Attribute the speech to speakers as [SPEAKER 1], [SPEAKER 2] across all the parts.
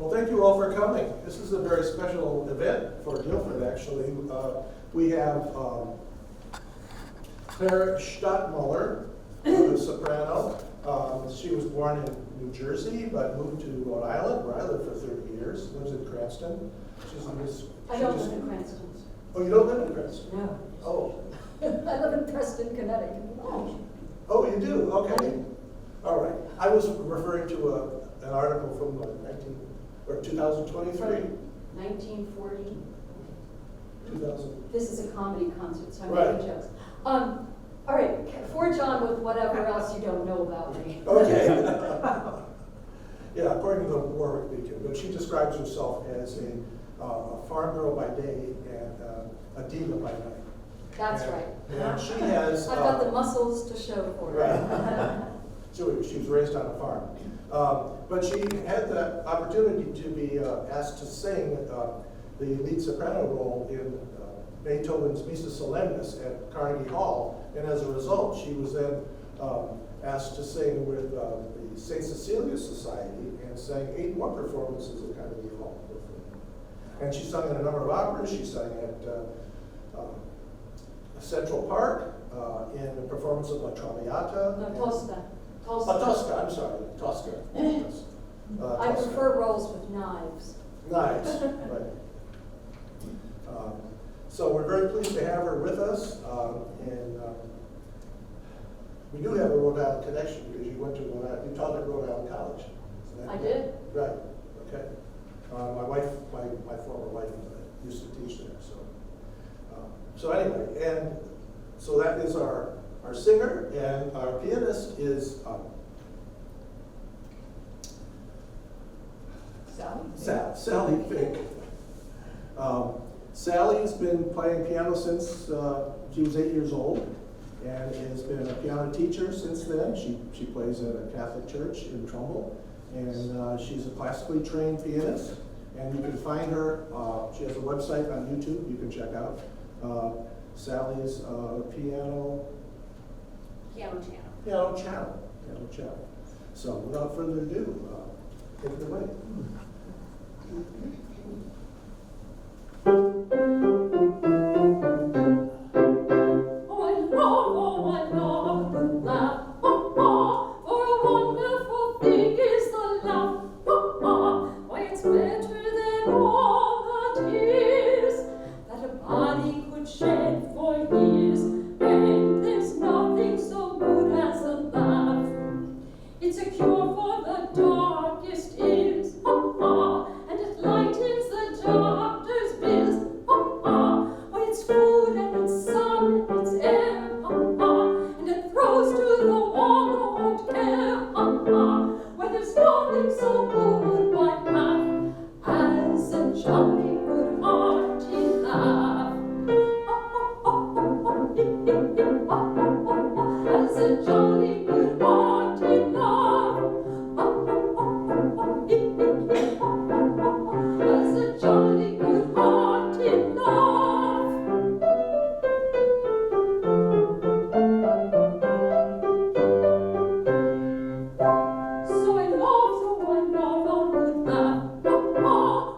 [SPEAKER 1] Well, thank you all for coming. This is a very special event for Guilford, actually. We have Claire Stadtmuller, a soprano. She was born in New Jersey, but moved to Rhode Island, where I lived for 30 years. Lives in Cranston.
[SPEAKER 2] I don't live in Cranston.
[SPEAKER 1] Oh, you don't live in Cranston?
[SPEAKER 2] No.
[SPEAKER 1] Oh.
[SPEAKER 2] I live in Preston, Connecticut.
[SPEAKER 1] Oh, you do? Okay. All right. I was referring to an article from 2023.
[SPEAKER 2] 1940.
[SPEAKER 1] 2000.
[SPEAKER 2] This is a comedy concert, so I'm
[SPEAKER 1] Right.
[SPEAKER 2] making jokes. All right, forge on with whatever else you don't know about me.
[SPEAKER 1] Okay. Yeah, according to the Warwick Beacon, but she describes herself as a farm girl by day and a diva by night.
[SPEAKER 2] That's
[SPEAKER 1] And-
[SPEAKER 2] right.
[SPEAKER 1] And she has.
[SPEAKER 2] I've got the muscles to show for it.
[SPEAKER 1] Right. So she was raised on a farm. But she had the opportunity to be asked to sing the lead soprano role in Beethoven's Missa Solemnis at Carnegie Hall. And as a result, she was then asked to sing with the St. Cecilia Society and sang 8 more performances at Carnegie Hall with them. And she sung in a number of operas. She sang at Central Park in the performance of La Traviata.
[SPEAKER 2] No, Tosca.
[SPEAKER 1] Tosca, I'm sorry, Tosca. Yes.
[SPEAKER 2] I
[SPEAKER 1] Tosca.
[SPEAKER 2] prefer roles with knives.
[SPEAKER 1] Nice, right. So we're very pleased to have her with us, and we do have a Rhode Island connection because you went to Rhode Island, you taught at Rhode Island College. Isn't that
[SPEAKER 2] I
[SPEAKER 1] right?
[SPEAKER 2] did.
[SPEAKER 1] Right, okay. My former wife used to teach there, so. So anyway, and so that is our singer, and our pianist is Sally Fink. Sally's been playing piano since she was 8 years old, and has been a piano teacher since then. She plays at a Catholic church in Trumbull, and she's a classically trained pianist. And you can find her. She has a website on YouTube you can check out. Sally's piano channel. So without further ado, take it away.
[SPEAKER 3] Oh, I love the laugh. For a wonderful thing is the laugh. Why, it's better than all the tears that a body could shed for years. And there's nothing so good as a laugh. It's a cure for the darkest ears. And it lightens the doctor's bills. Why, it's food and it's sun and it's air. And it throws to the wall the won't care. Why, there's nothing so good by half as a jolly good hearty laugh. As a jolly good hearty laugh. As a jolly good hearty laugh. So I love a good laugh.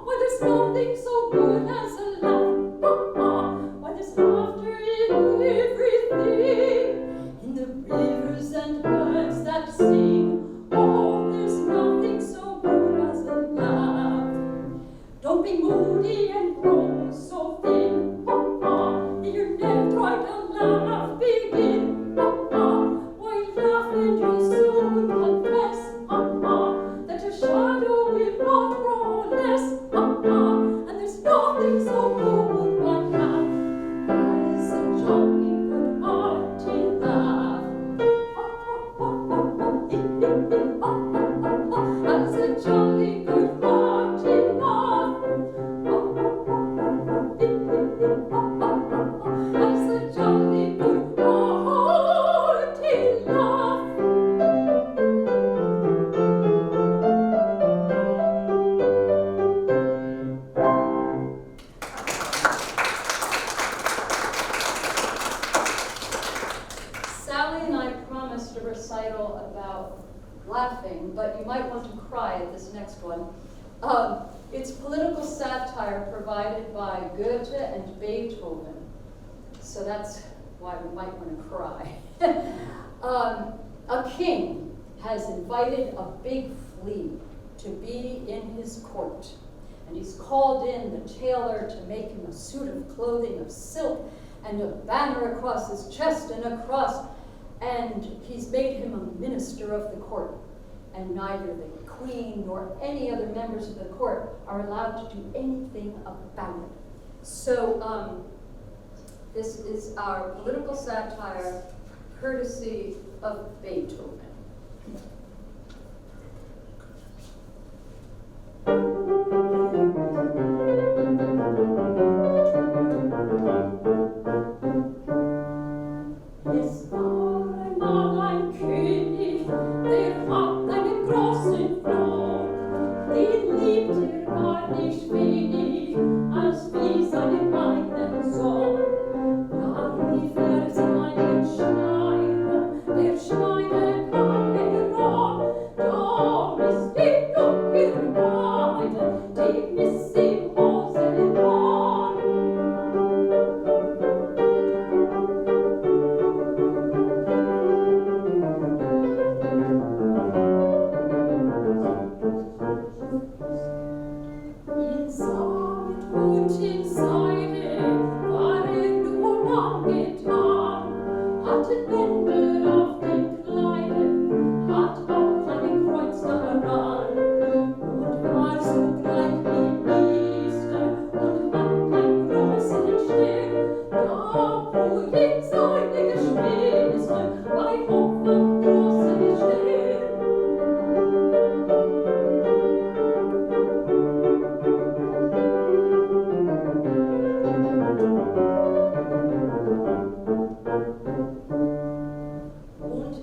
[SPEAKER 3] Why, there's nothing so good as a laugh. Why, there's laughter in everything. In the rivers and birds that sing. Oh, there's nothing so good as a laugh. Don't be moody and grow so thin. You're never tried to laugh, begin. Why, laugh and you'll soon confess that your shadow will not grow less. And there's nothing so good by half as a jolly good hearty laugh. As a jolly good hearty laugh. As a jolly good hearty laugh.
[SPEAKER 2] Sally and I promised a recital about laughing, but you might want to cry at this next one. It's political satire provided by Goethe and Beethoven. So that's why we might want to cry. A king has invited a big flea to be in his court. And he's called in the tailor to make him a suit of clothing of silk and a banner across his chest and a cross. And he's made him a minister of the court. And neither the queen nor any other members of the court are allowed to do anything about it. So this is our political satire, courtesy of Beethoven.
[SPEAKER 3] Es war einmal ein König, der hat einen großen Floh, den liebt gar nicht wenig, als wie seinen eigenen Sohn. Da rief seinen Schneider, der Schneider kam heran, da misst die Dunkelweide, die misst im Hosenbahn. In Samt und in Seide war nun angetan, hatte Bänder auf den Kleidern, hat auch ein Kreuz daran, und war so gleich wie Priester und hat ein großen Stern, da wo in seine Geschwister bei Hof am großen Stern. Und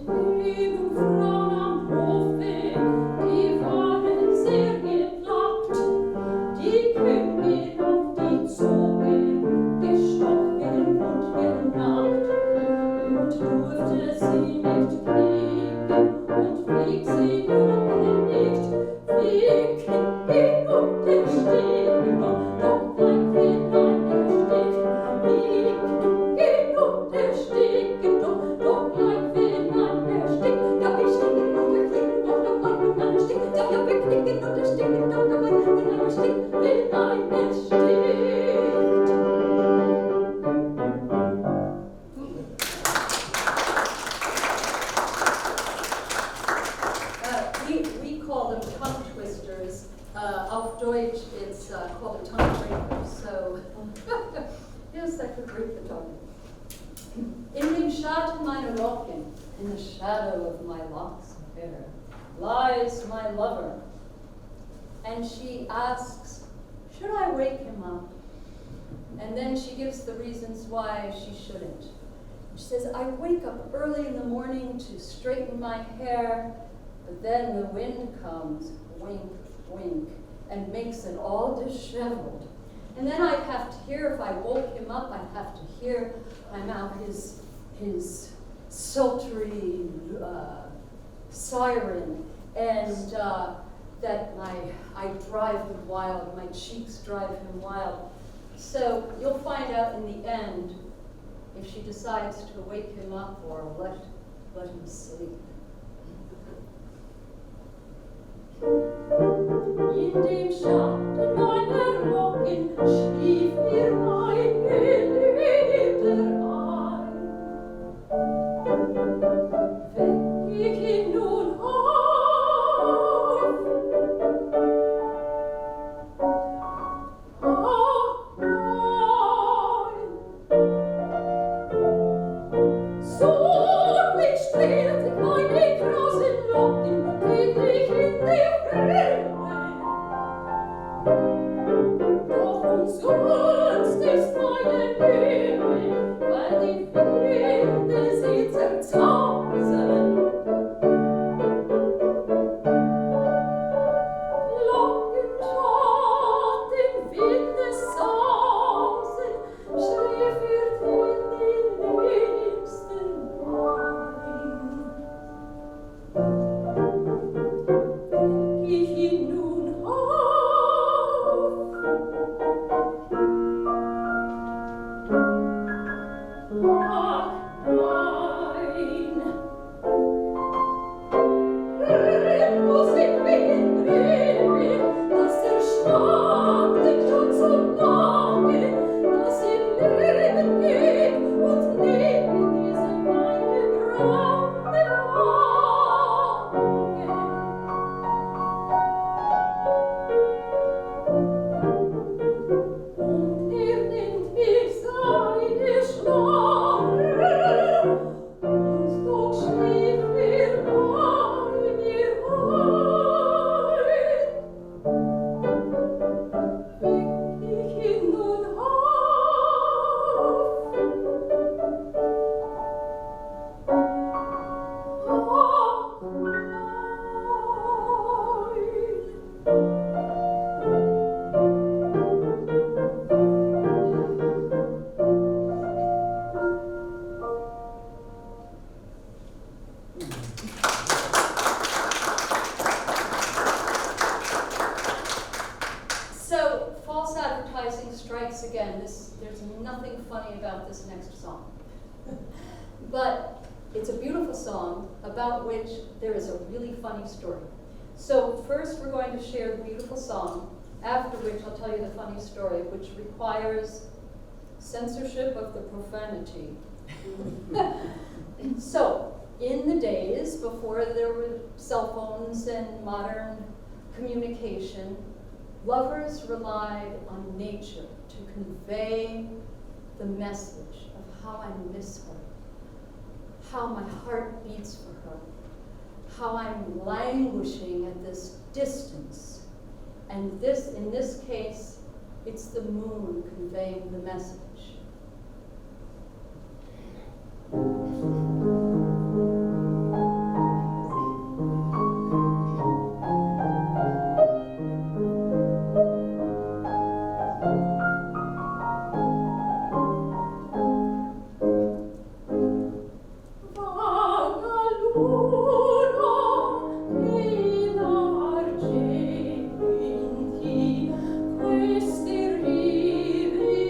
[SPEAKER 3] eben Frauen am Hofe, die waren sehr geplagt, die Königin auf die Zunge gestochen und genagt, und durfte sie nicht kriegen, und flieg sie nun nicht, fliegen und ersticken, doch ein Fähnlein erstickt, fliegen und ersticken, doch ein Fähnlein erstickt, ja, wir sticken und ersticken, doch ein Fähnlein erstickt, ja, wir knicken und ersticken, doch ein Fähnlein erstickt, Fähnlein erstickt.
[SPEAKER 2] We call them tongue twisters. Auf Deutsch, it's called a tongue breaker. So, yes, that could break the tongue. In den Schatten meiner Locken, in the shadow of my locks of hair, lies my lover. And she asks, should I wake him up? And then she gives the reasons why she shouldn't. She says, I wake up early in the morning to straighten my hair, but then the wind comes, wink, wink, and makes it all disheveled. And then I'd have to hear, if I woke him up, I'd have to hear his sultry siren, and that I drive him wild, my cheeks drive him wild. So you'll find out in the end if she decides to wake him up or let him sleep.
[SPEAKER 3] In dem Schatten meiner Locken schlief mir mein Geliebter ein. Weck ich ihn nun auf? Ach nein! Sorglich strelte meine großen Locken täglich in der Frühe.
[SPEAKER 2] So, false advertising strikes again. There's nothing funny about this next song. But it's a beautiful song about which there is a really funny story. So first we're going to share the beautiful song, after which I'll tell you the funny story, which requires censorship of the profanity. So, in the days before there were cell phones and modern communication, lovers relied on nature to convey the message of how I miss her, how my heart beats for her, how I'm languishing at this distance. And in this case, it's the moon conveying the message.
[SPEAKER 3] Questi rivi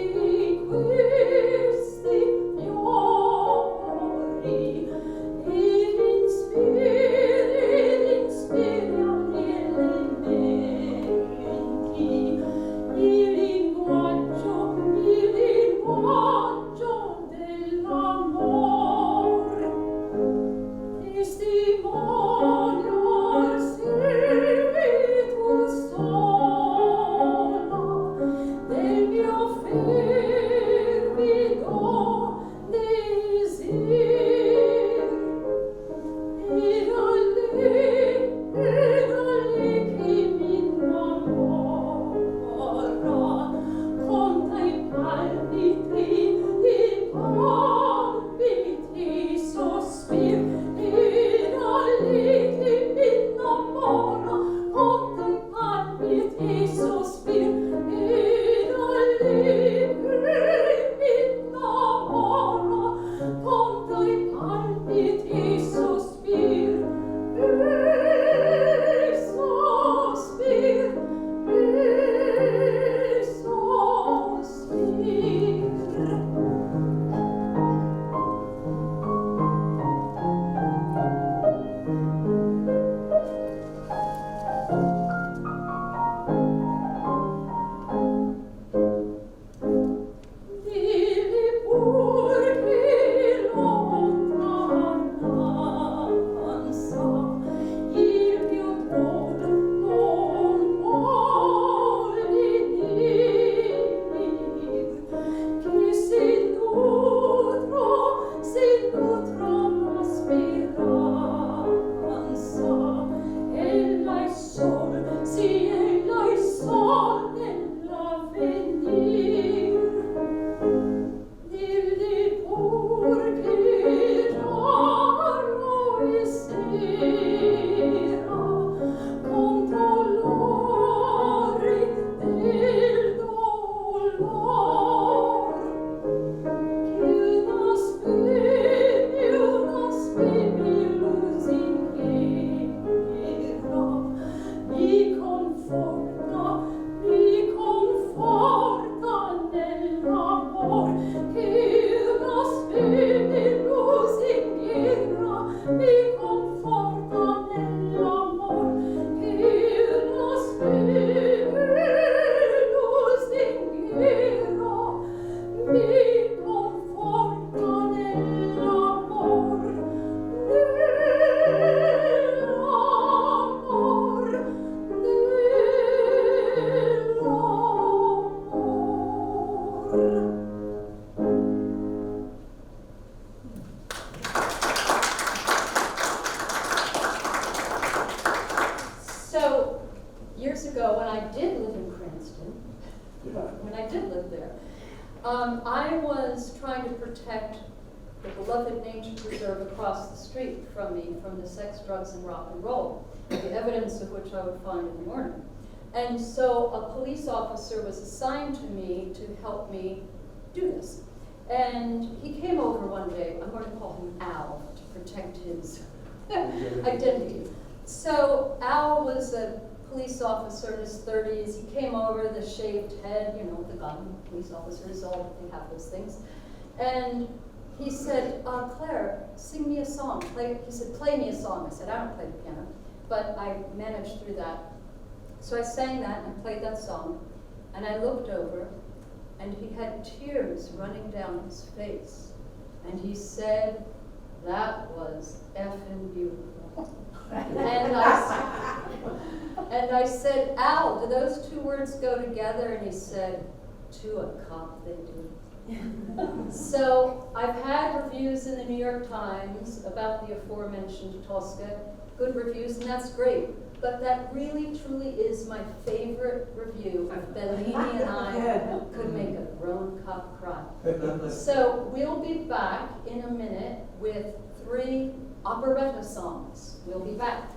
[SPEAKER 2] lived there. I was trying to protect the beloved nature preserve across the street from me, from the sex, drugs, and rock and roll, the evidence of which I would find in the morning. And so a police officer was assigned to me to help me do this. And he came over one day, I'm going to call him Al to protect his identity. So Al was a police officer in his 30s. He came over, the shaved head, you know, the gun, police officers, all they have those things. And he said, Claire, sing me a song. He said, play me a song. I said, I don't play the piano, but I managed through that. So I sang that and played that song, and I looked over, and he had tears running down his face. And he said, that was effing beautiful. And I said, Al, do those two words go together? And he said, to a cop they do. So I've had reviews in the New York Times about the aforementioned Tosca, good reviews, and that's great. But that really, truly is my favorite review. Bellini and I could make a grown cop cry. So we'll be back in a minute with 3 operetta songs. We'll be back.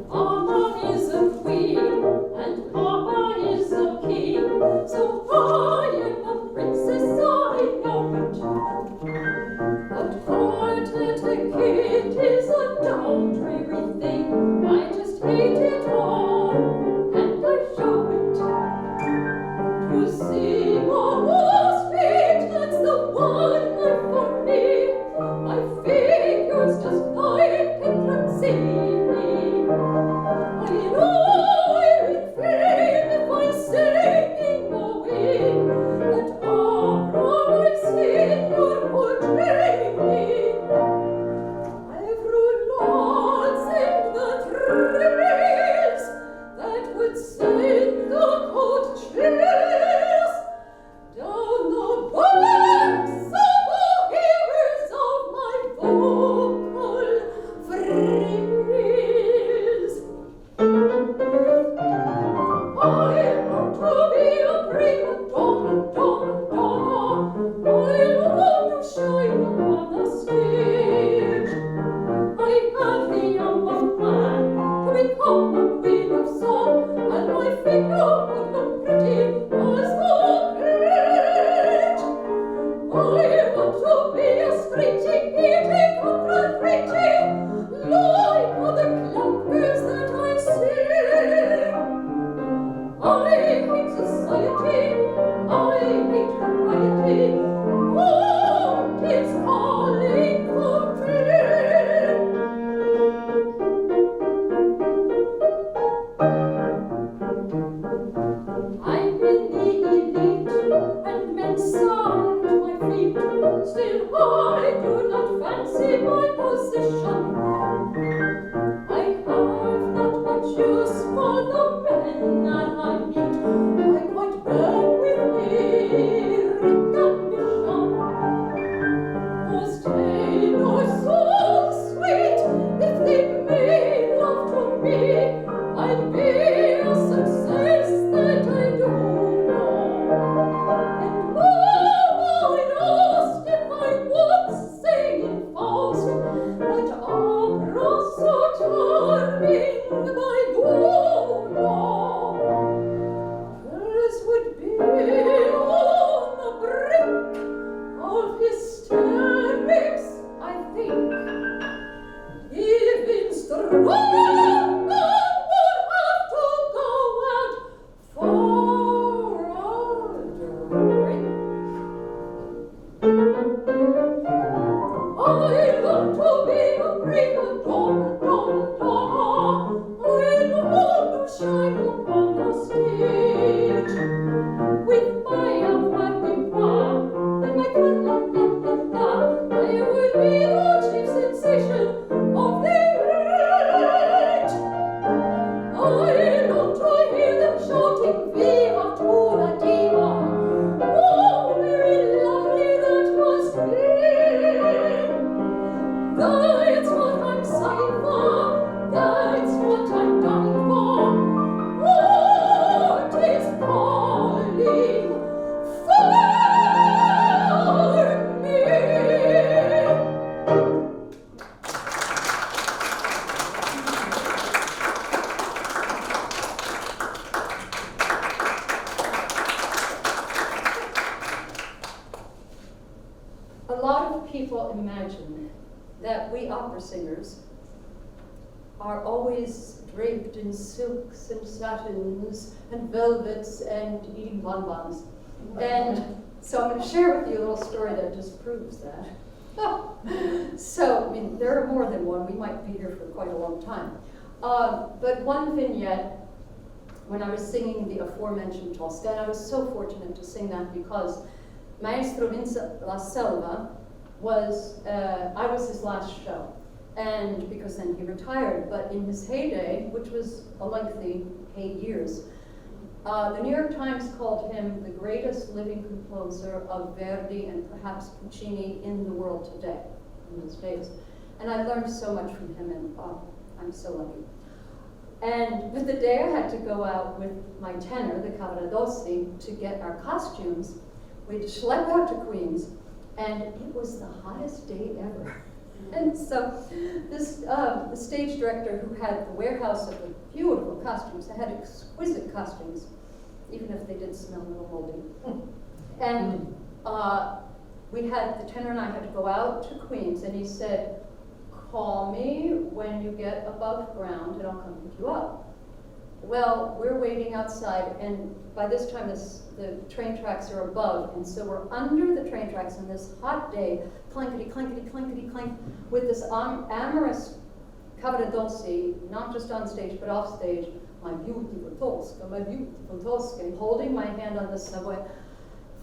[SPEAKER 3] Mama is a queen and Papa is a king, so I am a princess, I know it. But court etiquette is a dull, dreary thing. I just hate it all, and I show it. To sing on the street, that's the one life for me. My figure's just like Petroncini. I know I'm in fame if I sing knowing that opera I sing or portray me. I've roulades and the thrills that would send the cold chills down the backs of the hairs of my vocal frills. I want to be a prima donna, donna, donna. I want to shine upon the stage. I have the young plan to become a queen of song, and my figure would look pretty as the page. I want to be a screeching, beating, control preaching, like other clampers that I see. I hate society, I hate propriety. Oh, it's calling for me. I'm in the elite, and men sigh at my feet. Still, I do not fancy my position. I have not much use for the men that I meet. I quite bear with me recognition. Was tenor so sweet, if they made love to me, I'd be a success that I do know. And Mama asked if I was singing false, but opera so charming by Gounod. Hers would be on the brink of hysterics, I think. Even Strauss would have to go out for a drink. I want to be a prima donna, donna, donna. I want to shine upon the stage with my Almighty power and my good
[SPEAKER 2] that we opera singers are always draped in silks and satins and velvets and eating bonbons. And so I'm going to share with you a little story that disproves that. So, I mean, there are more than one. We might be here for quite a long time. But one vignette, when I was singing the aforementioned Tosca, and I was so fortunate to sing that because Maestro Vince La Selva was, I was his last show. And because then he retired, but in his heyday, which was a lengthy 8 years, the New York Times called him the greatest living composer of Verdi and perhaps Puccini in the world today, in those days. And I learned so much from him, and I'm so lucky. But the day I had to go out with my tenor, the Cavaradossi, to get our costumes, we'd schlep out to Queens, and it was the hottest day ever. And so this the stage director who had the warehouse of the beautiful costumes, they had exquisite costumes, even if they did smell a little moldy. And the tenor and I had to go out to Queens, and he said, call me when you get above ground and I'll come pick you up. Well, we're waiting outside, and by this time the train tracks are above, and so we're under the train tracks on this hot day, clankety, clankety, clankety, clank, with this amorous Cavaradossi, not just on stage, but off stage, my beautiful Tosca, holding my hand on the subway.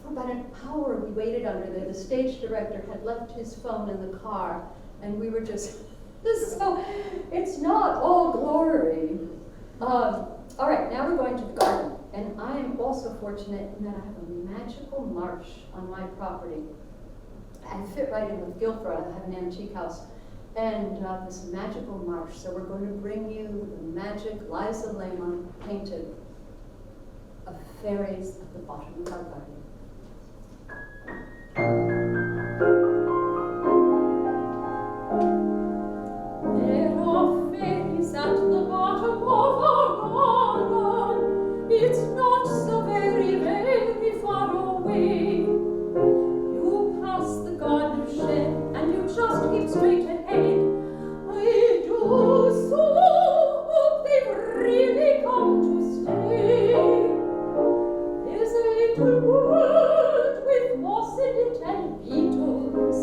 [SPEAKER 2] For about an hour we waited under there. The stage director had left his phone in the car, and we were just, so it's not all glory. All right, now we're going to the garden, and I am also fortunate in that I have a magical marsh on my property. I fit right in with Guilford. I have an antique house, and this magical marsh. So we're going to bring you the magic Liza Lemon painted of fairies at the bottom of our garden.
[SPEAKER 3] There are fairies at the bottom of our garden. It's not so very, very far away. You pass the garden shed and you just keep straight ahead. I do so hope they've really come to stay. There's a little wood with moss in it and beetles,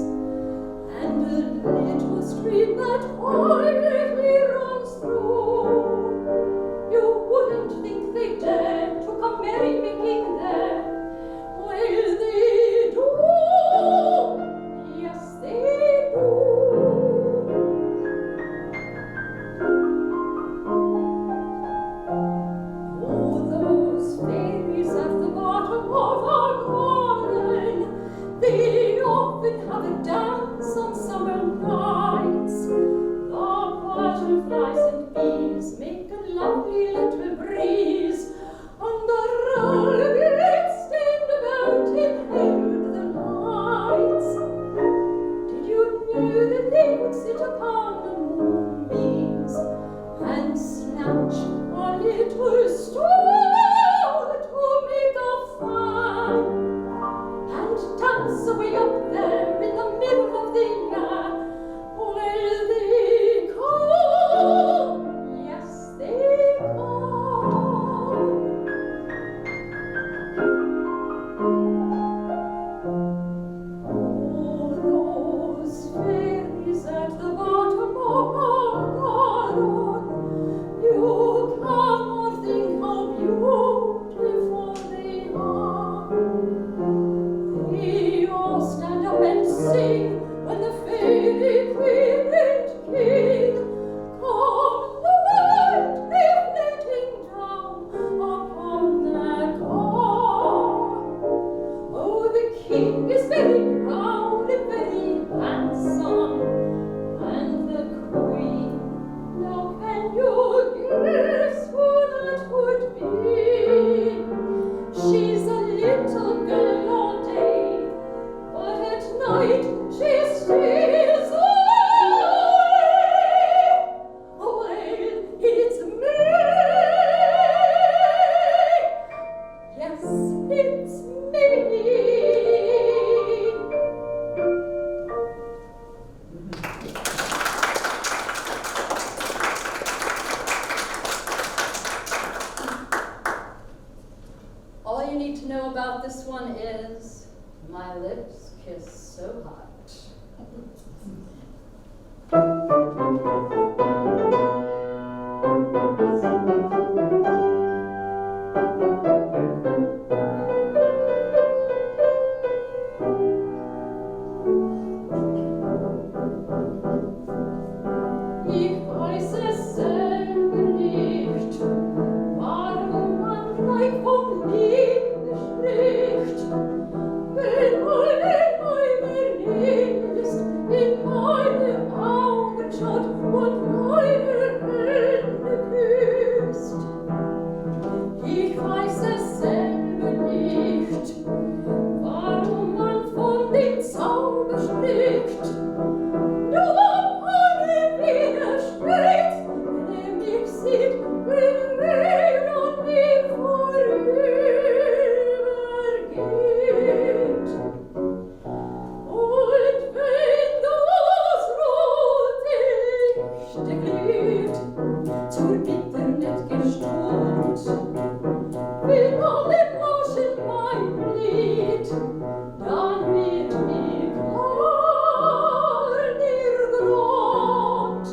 [SPEAKER 3] and a little stream that quietly runs through. You wouldn't think they dared to come merry-making there. Well, they do. Yes, they do. Oh, those fairies at the bottom of our garden, they often have a dance on summer nights. The butterflies and bees make a lovely little breeze, and the rabbits stand about and hold the lights. Did you know that they would sit upon the moonbeams and snatch a little stone to make a fan, and dance away up there in the middle of the year? Well, they come, yes, they come. Oh, those fairies at the bottom
[SPEAKER 2] kiss so hot.
[SPEAKER 3] Ich weiß es selber nicht, warum man gleich vom Liebe spricht. Wenn einer liest, in meine Augen schaut und meine Hände küsst. Ich weiß es selber nicht, warum man von dem Zauber spricht. Nur eine widerstrebt, wenn mich sieht, wenn er an mir vorübergeht. Und wenn das rote Licht glüht, zur Mitternacht gestummt, wenn alle lauschen mein Lied, dann wird mir klar der Grund.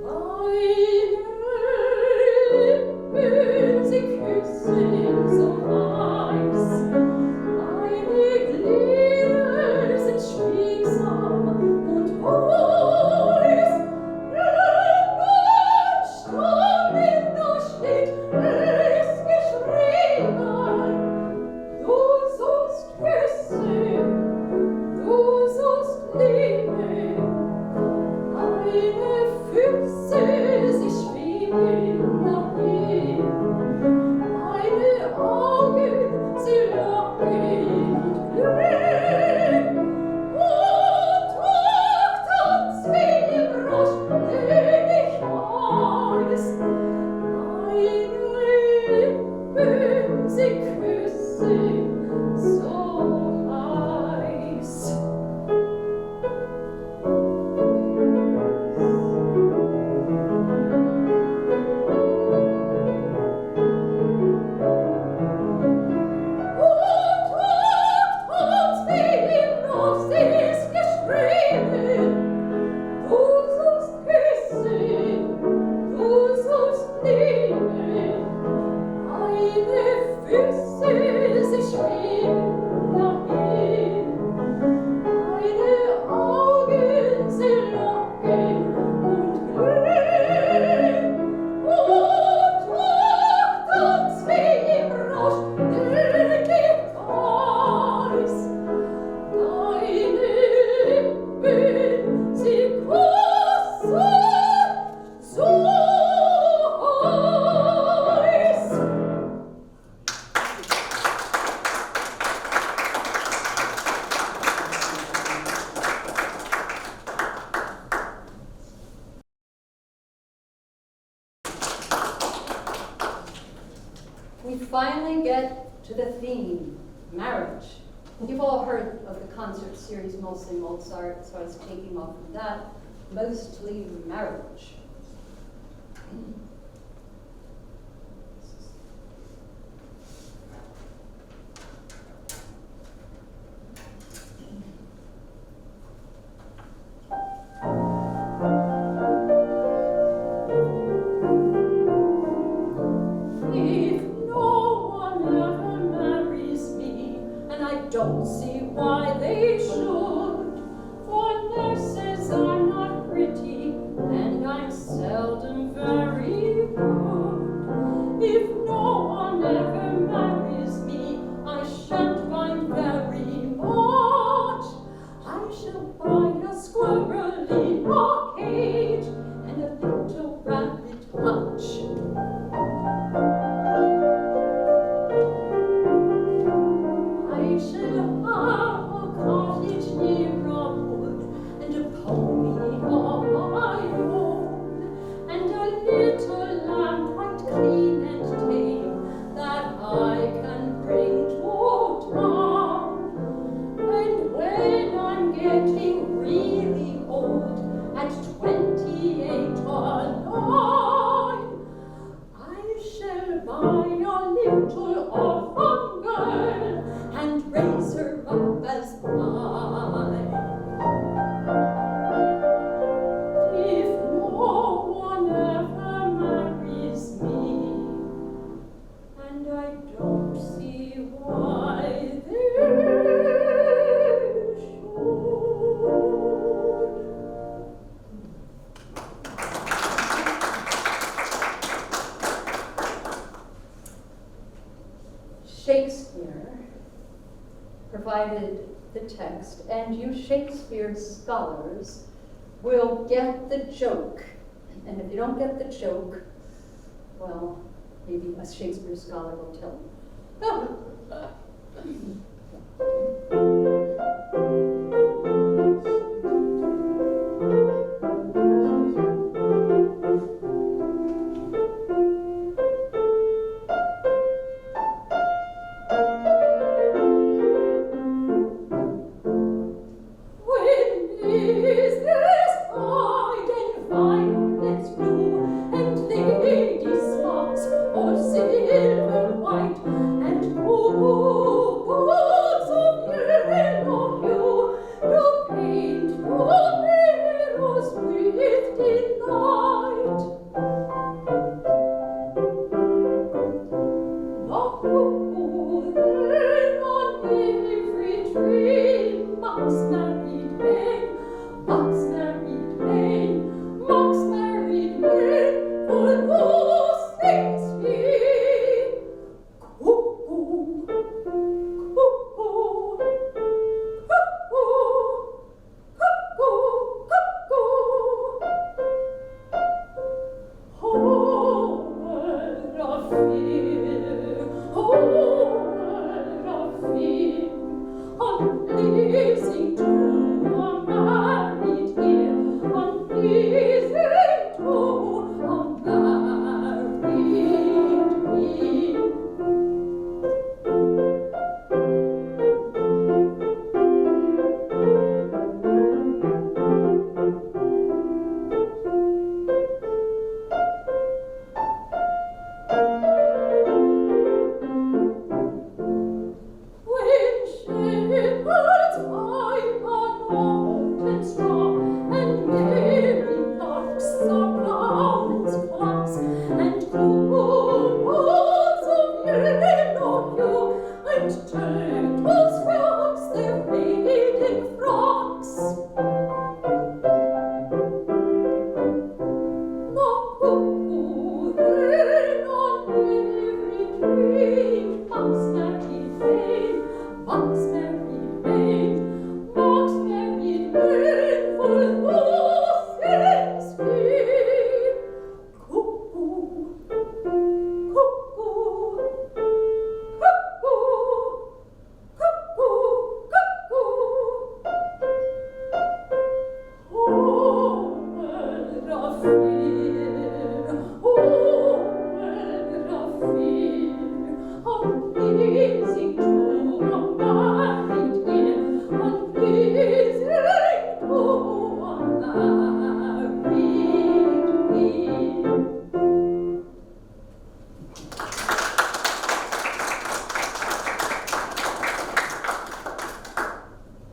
[SPEAKER 3] Meine Lippen, sie küssen so heiß, meine Glieder sind schwiegsam und weiß. In der Stunde steht es geschrieben, du sollst küssen, du sollst lieben. Meine Füße, sie schweben dahin, meine Augen, sie locken und glühen. Und Tag tanzt wie im Rausch, den ich weiß. Meine Lippen, sie küssen so heiß.
[SPEAKER 2] We finally get to the theme, marriage. You've all heard of the concert series, mostly Mozart, so I was taking off from that, mostly marriage.
[SPEAKER 3] If no one ever marries me, and I don't see why they should, for nurses are not pretty, and I'm seldom very
[SPEAKER 2] provided the text, and you Shakespeare scholars will get the joke. And if you don't get the joke, well, maybe a Shakespeare scholar will tell you.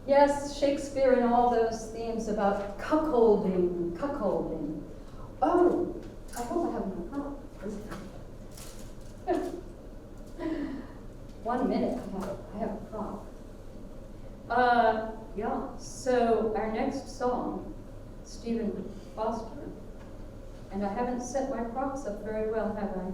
[SPEAKER 2] Yes, Shakespeare and all those themes about cuckolding. Oh, I hope I have enough. 1 minute, I have a prop. Yeah, so our next song, Stephen Foster, and I haven't set my props up very well, have I?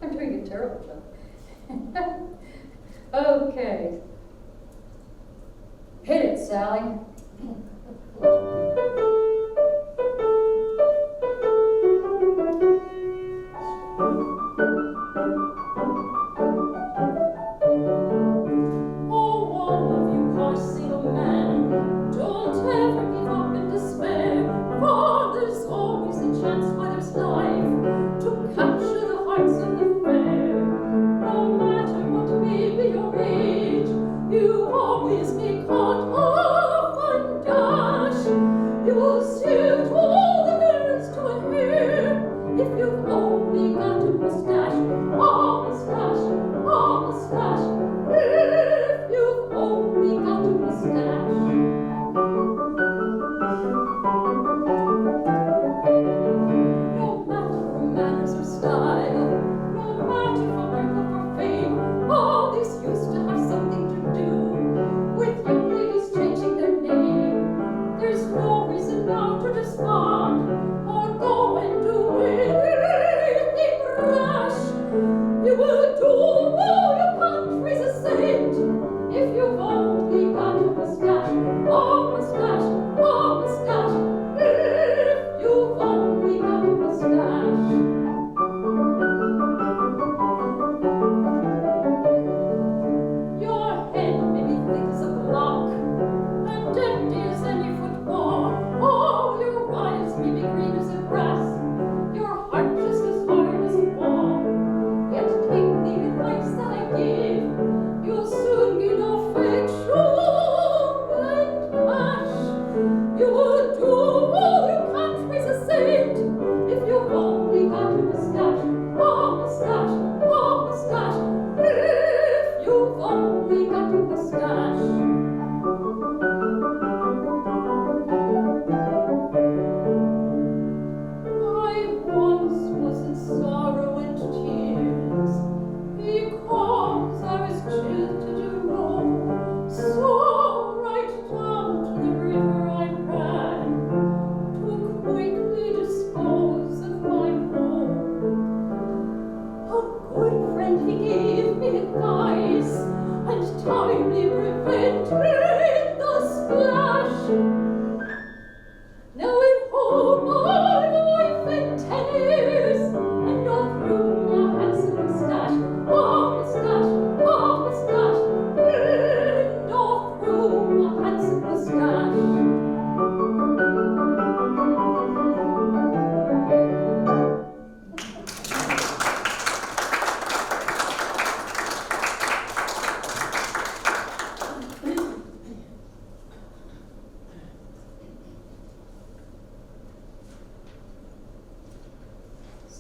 [SPEAKER 2] I'm doing a terrible job. Okay. Hit it, Sally.
[SPEAKER 3] You always be caught off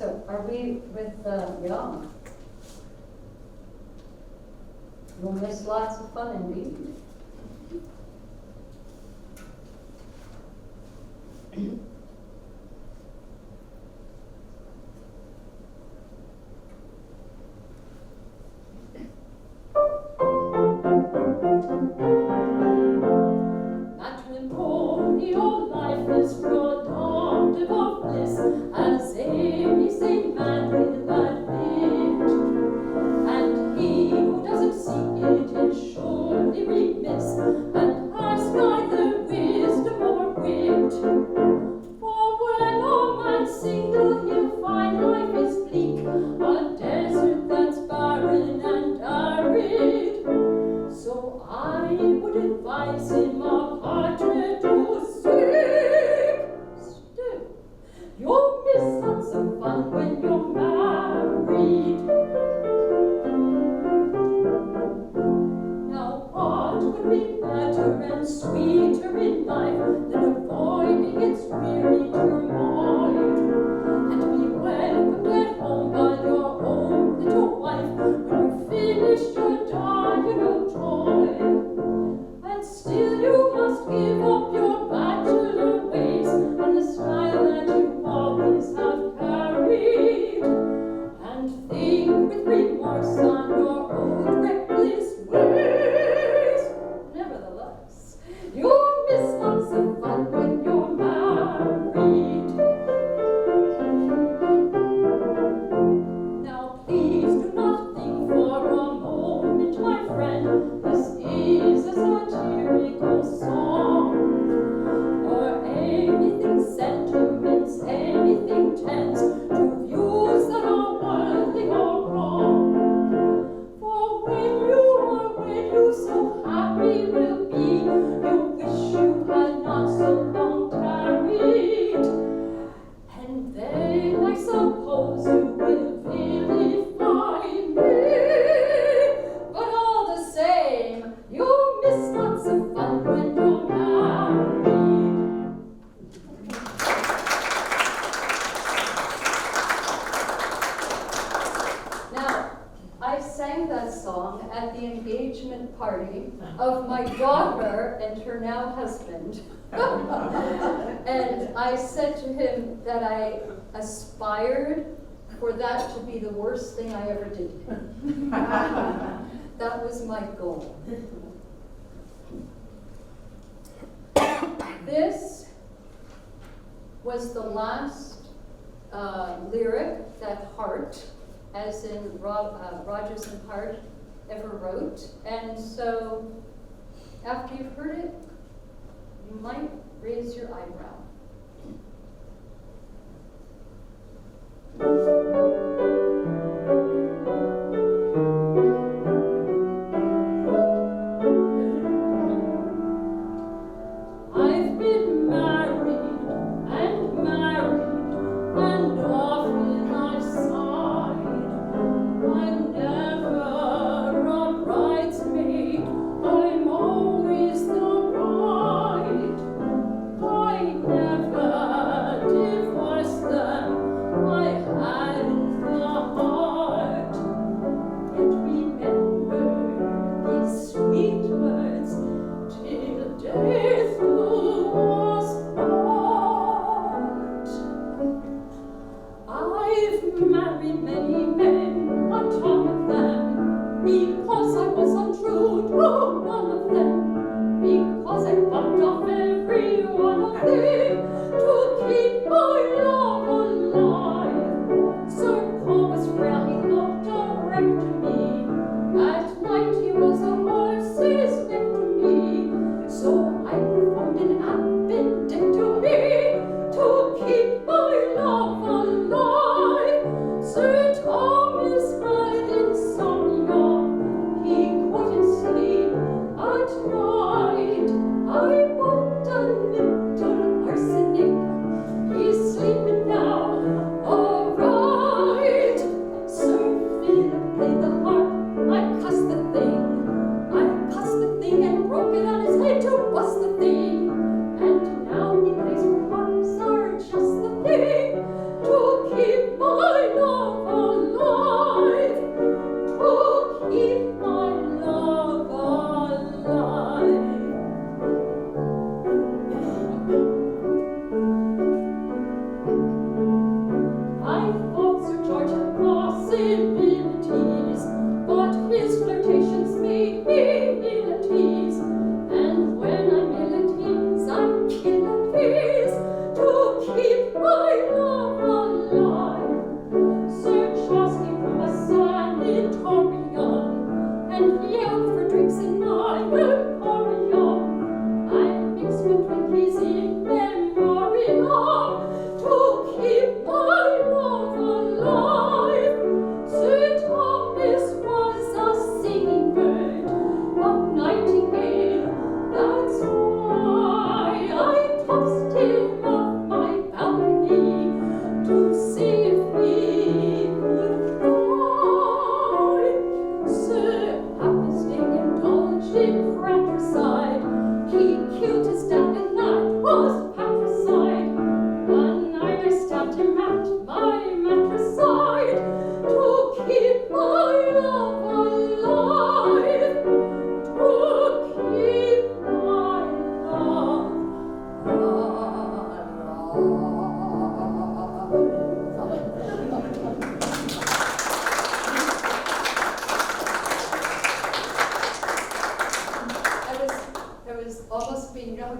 [SPEAKER 2] So are we with, yeah. You'll miss lots of fun indeed.
[SPEAKER 3] Matrimonial life is productive of bliss, as Amy St. Manly admit. And he who doesn't seek it is surely remiss, and has neither wisdom or wit. For when a man's single, he'll find life is bleak, a desert that's barren and arid. So I would advise him a partner to seek. Still, you'll miss lots of fun when you're married. Now what would be better and sweeter in life than avoiding its weary turmoil, and be welcomed at home by your own little wife when you've finished your diurnal toil? And still you must give up your bachelor ways and the style that you always have carried, and think with remorse on your old reckless ways. Nevertheless, you'll miss lots of fun when you're married. Now please do not think for a moment, my friend, this is a satirical song, or anything sentiments, anything tends to views that are worldly or wrong. For when you are wed, you so happy will be, you wish you had not so long tarried. And then I suppose you will vilify me, but all the same, you'll miss lots of fun when you're married.
[SPEAKER 2] Now, I sang that song at the engagement party of my daughter and her now husband. And I said to him that I aspired for that to be the worst thing I ever did to him. That was my goal. This was the last lyric that Hart, as in Rodgers and Hart, ever wrote. And so after you've heard it, you might raise your eyebrow.
[SPEAKER 3] I've been married, and often I've sighed. I'm never a bridesmaid, I'm always the bride. I never divorced them, I hadn't the heart. Yet remember these sweet words, till death do us part. I've married many men, on top of them, because I was untrue to none of them, because I bumped off every one of them to keep my love alive. Sir Paul was frail, he looked direct to me. At night he was a horse's neck to me. So I performed an appendectomy to keep my love alive. Sir Thomas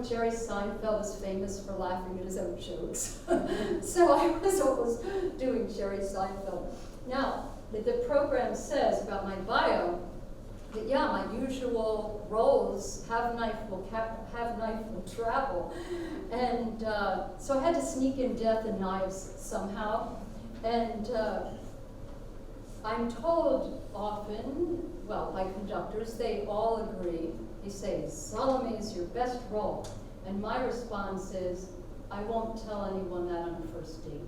[SPEAKER 2] Jerry Seinfeld is famous for laughing at his own jokes. So I was always doing Jerry Seinfeld. Now, the program says about my bio that, yeah, my usual roles, have knife will travel. And so I had to sneak in death and knives somehow. And I'm told often, well, by conductors, they all agree. They say, Salome is your best role. And my response is, I won't tell anyone that on a first date.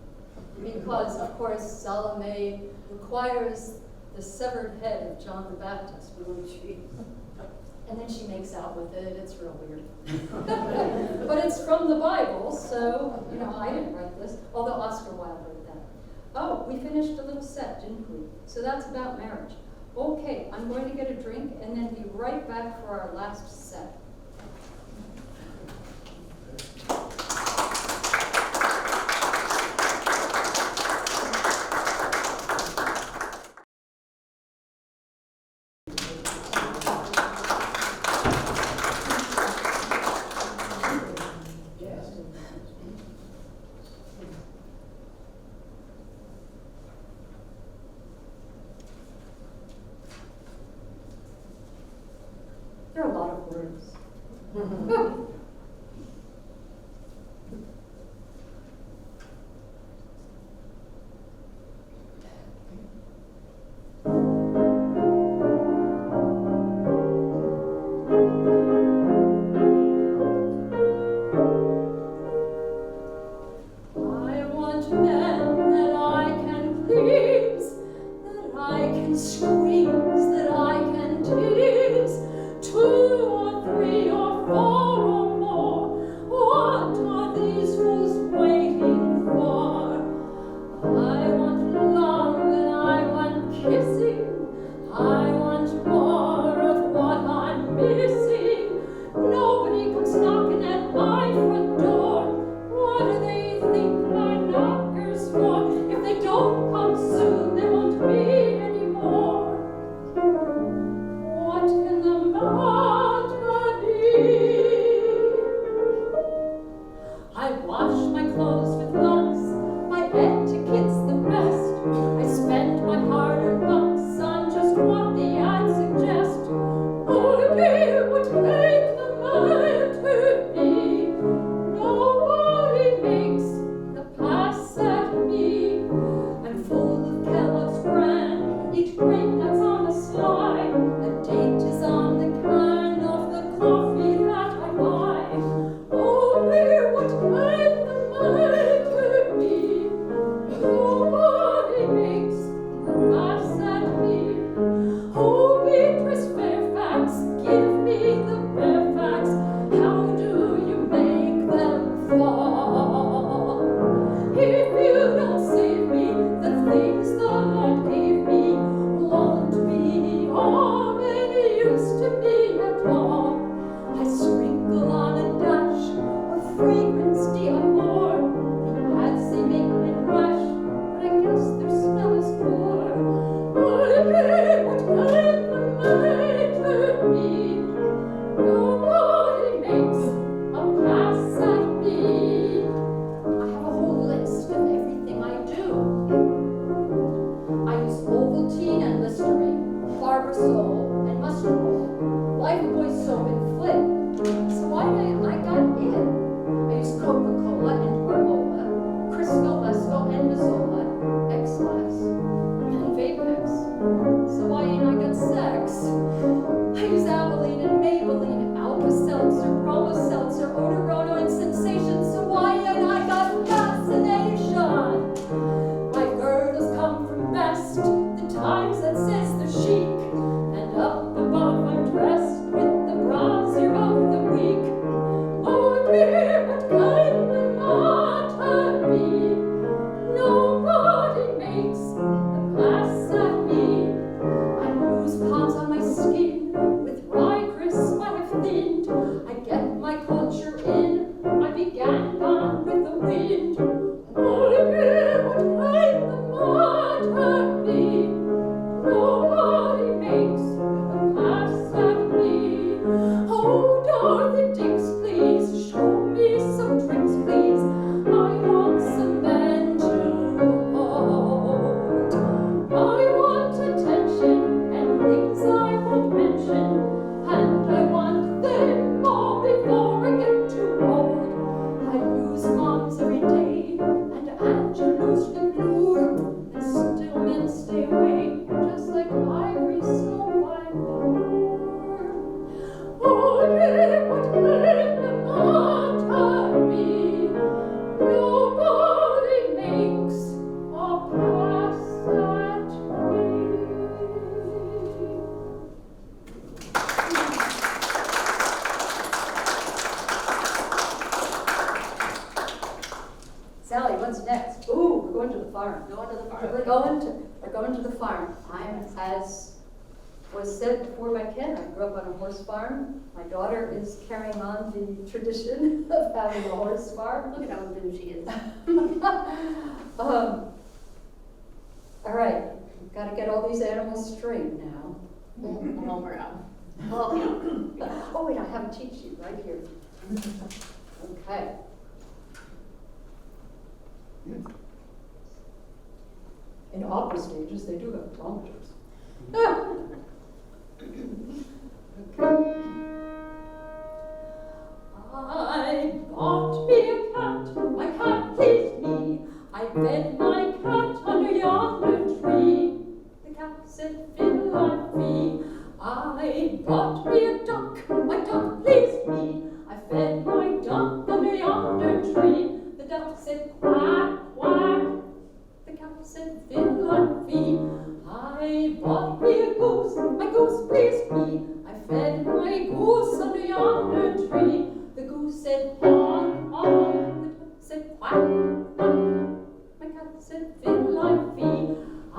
[SPEAKER 2] Because, of course, Salome requires the severed head of John the Baptist, wouldn't she? And then she makes out with it. It's real weird. But it's from the Bible, so, you know, I didn't write this, although Oscar Wilde wrote that. Oh, we finished a little set, didn't we? So that's about marriage. Okay, I'm going to get a drink and then be right back for our last set. There are a lot of words.
[SPEAKER 3] I want men that I can please, that I can squeeze, that I can tease, 2 or 3 or 4 or more. What are these fools waiting for? I want love and I want kissing, I want more of what I'm missing. Nobody comes knocking at my front door. What do they think my knocker's for? If they don't come soon, there won't be any more.
[SPEAKER 2] going to the farm. I'm, as was said before by Ken, I grew up on a horse farm. My daughter is carrying on the tradition of having a horse farm.
[SPEAKER 4] Look at how new she is.
[SPEAKER 2] All right, we've got to get all these animals straight now.
[SPEAKER 4] Well, we're out. Well, yeah.
[SPEAKER 2] Oh wait, I have a cheat sheet right here. Okay. In opera stages, they do have kilometers.
[SPEAKER 3] I got me a cat, my cat pleased me. I fed my cat under yonder tree. The cat said, fiddle-I-fee. I got me a duck, my duck pleased me. I fed my duck under yonder tree. The duck said, quack, quack. The cat said, fiddle-I-fee. I bought me a goose, my goose pleased me. I fed my goose under yonder tree. The goose said, honk, honk. The duck said, quack, quack. My cat said, fiddle-I-fee. I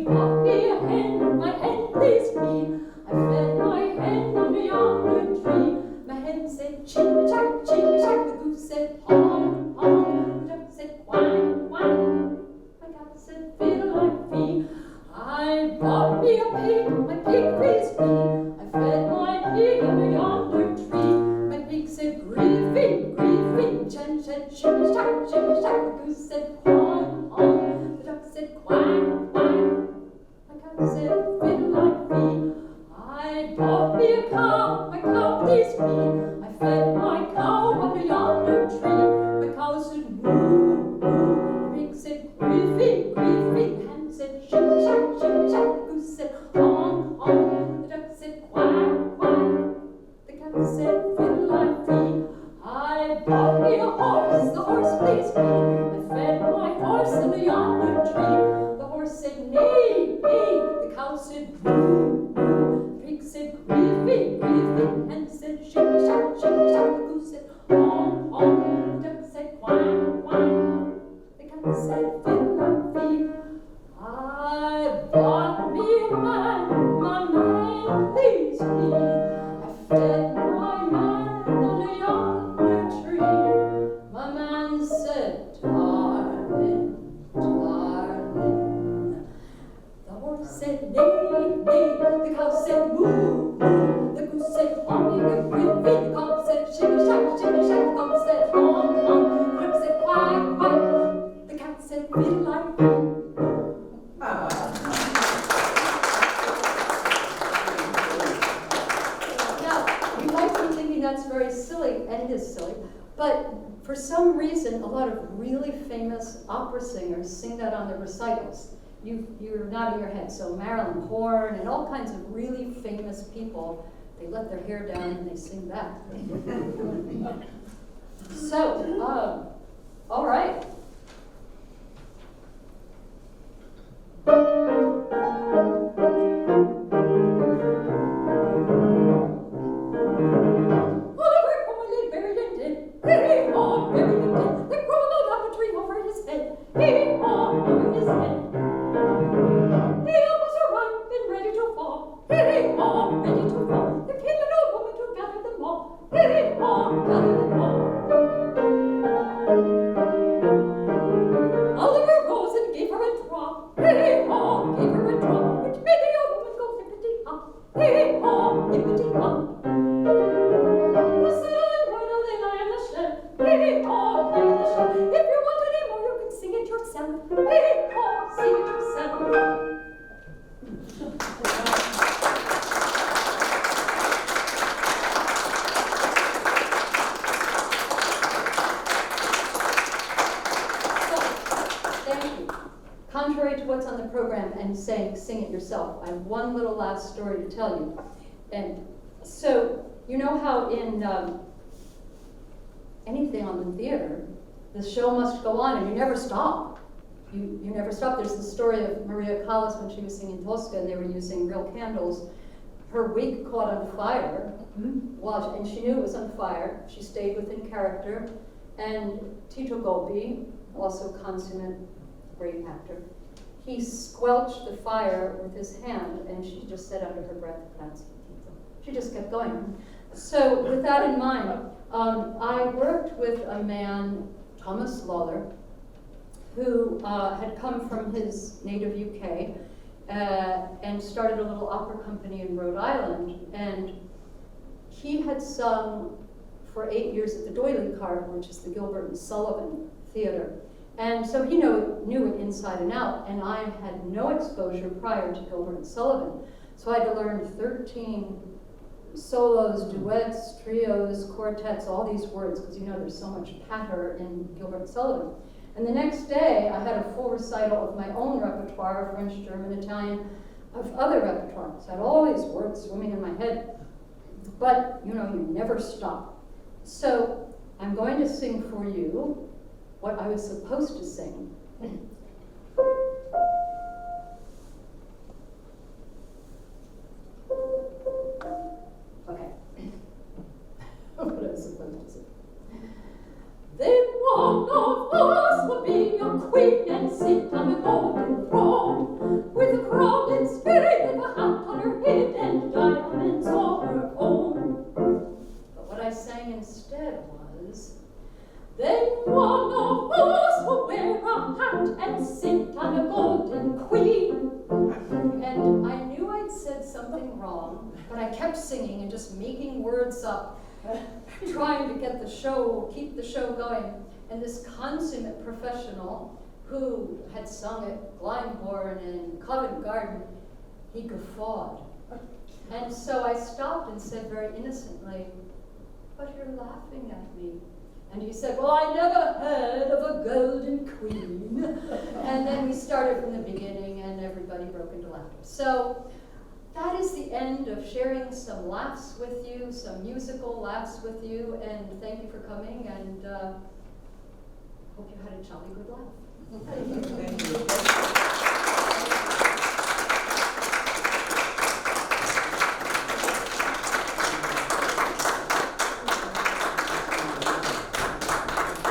[SPEAKER 3] bought me a hen, my hen pleased me. I fed my hen under yonder tree. My hen said, chick-chack, chick-chack. The goose said, honk, honk. The duck said, quack, quack. My cat said, fiddle-I-fee. I bought me a pig, my pig pleased me. I fed my pig under yonder tree. My pig said, griefing, griefing. Chen said, shimmy-shack, shimmy-shack. The goose said, honk, honk. The duck said, quack, quack. My cat said, fiddle-I-fee. I bought me a cow, my cow pleased me. I fed my cow under yonder tree. My cow said, moo, moo. The pig said, griefing, griefing. The hen said, shimmy-shack, shimmy-shack. The goose said, honk, honk. The duck said, quack, quack. The cat said, fiddle-I-fee. I bought me a horse, the horse pleased me. I fed my horse under yonder tree. The horse said, neigh, neigh. The cow said, moo, moo. The pig said, griefing, griefing. The hen said, shimmy-shack, shimmy-shack. The goose said, honk, honk. The duck said, quack, quack. The cat said, fiddle-I-fee. I bought me a man, my man pleased me. I fed my man under yonder tree. My man said, darling, darling. The horse said, neigh, neigh. The cow said, moo, moo. The goose said, honking, griffin. The cock said, shimmy-shack, shimmy-shack. The dog said, honk, honk. The duck said, quack, quack. The cat said, fiddle-I-fee. Now, you might be thinking that's very silly, and it is silly, but for some reason, a lot of really famous opera singers sing that on their recitals. You're nodding your head. So Marilyn Horne and all kinds of really famous people, they let their hair down and they sing that. So, all right. Oliver Cromwell buried and dead. Hee-haw, buried and dead. There grew no apple tree over his head. Hee-haw, over his head. The apples are ripe and ready to fall. Hee-haw, ready to fall. There came an old woman to gather them all. Hee-haw, gather them all. Oliver rose and gave her a drop. Hee-haw, gave her a drop, which made the old woman go hippity-hop. Hee-haw, hippity-hop. The saddle and bridle they lie in the shed. Hee-haw, lie in the shed. If you want any more, you can sing it yourself. Hee-haw, sing it yourself. Thank you. Contrary to what's on the program and saying sing it yourself, I have one little last story to tell you. And so, you know how in anything on the theater, the show must go on and you never stop. You never stop. There's the story of Maria Callas when she was singing Tosca and they were using real candles. Her wig caught on fire, and she knew it was on fire. She stayed within character. And Tito Gobi, also consummate great actor,
[SPEAKER 2] he squelched the fire with his hand, and she just said under her breath, she just kept going. So with that in mind, I worked with a man, Thomas Lawler, who had come from his native UK and started a little opera company in Rhode Island. And he had sung for 8 years at the Doyley Cart, which is the Gilbert and Sullivan Theater. And so he knew it inside and out, and I had no exposure prior to Gilbert and Sullivan. So I had to learn 13 solos, duets, trios, quartets, all these words, because there's so much patter in Gilbert and Sullivan. And the next day, I had a full recital of my own repertoire, French, German, Italian, of other repertoire. So I had all these words swimming in my head. But, you never stop. So I'm going to sing for you what I was supposed to sing. Okay. What I was supposed to sing. Then one of us would be a queen and sit on a golden throne, with a crown and spirit of a hat on her head and diamonds on her own. But what I sang instead was, then one of us would wear a hat and sit on a golden queen. And I knew I'd said something wrong, but I kept singing and just making words up, trying to keep the show going. And this consummate professional who had sung at Glyndebourne and Covent Garden, he guffawed. And so I stopped and said very innocently, "But you're laughing at me." And he said, "Well, I never heard of a golden queen." And then we started from the beginning, and everybody broke into laughter. So that is the end of sharing some laughs with you, some musical laughs with you, and thank you for coming, and hope you had a jolly good laugh.
[SPEAKER 1] Thank you.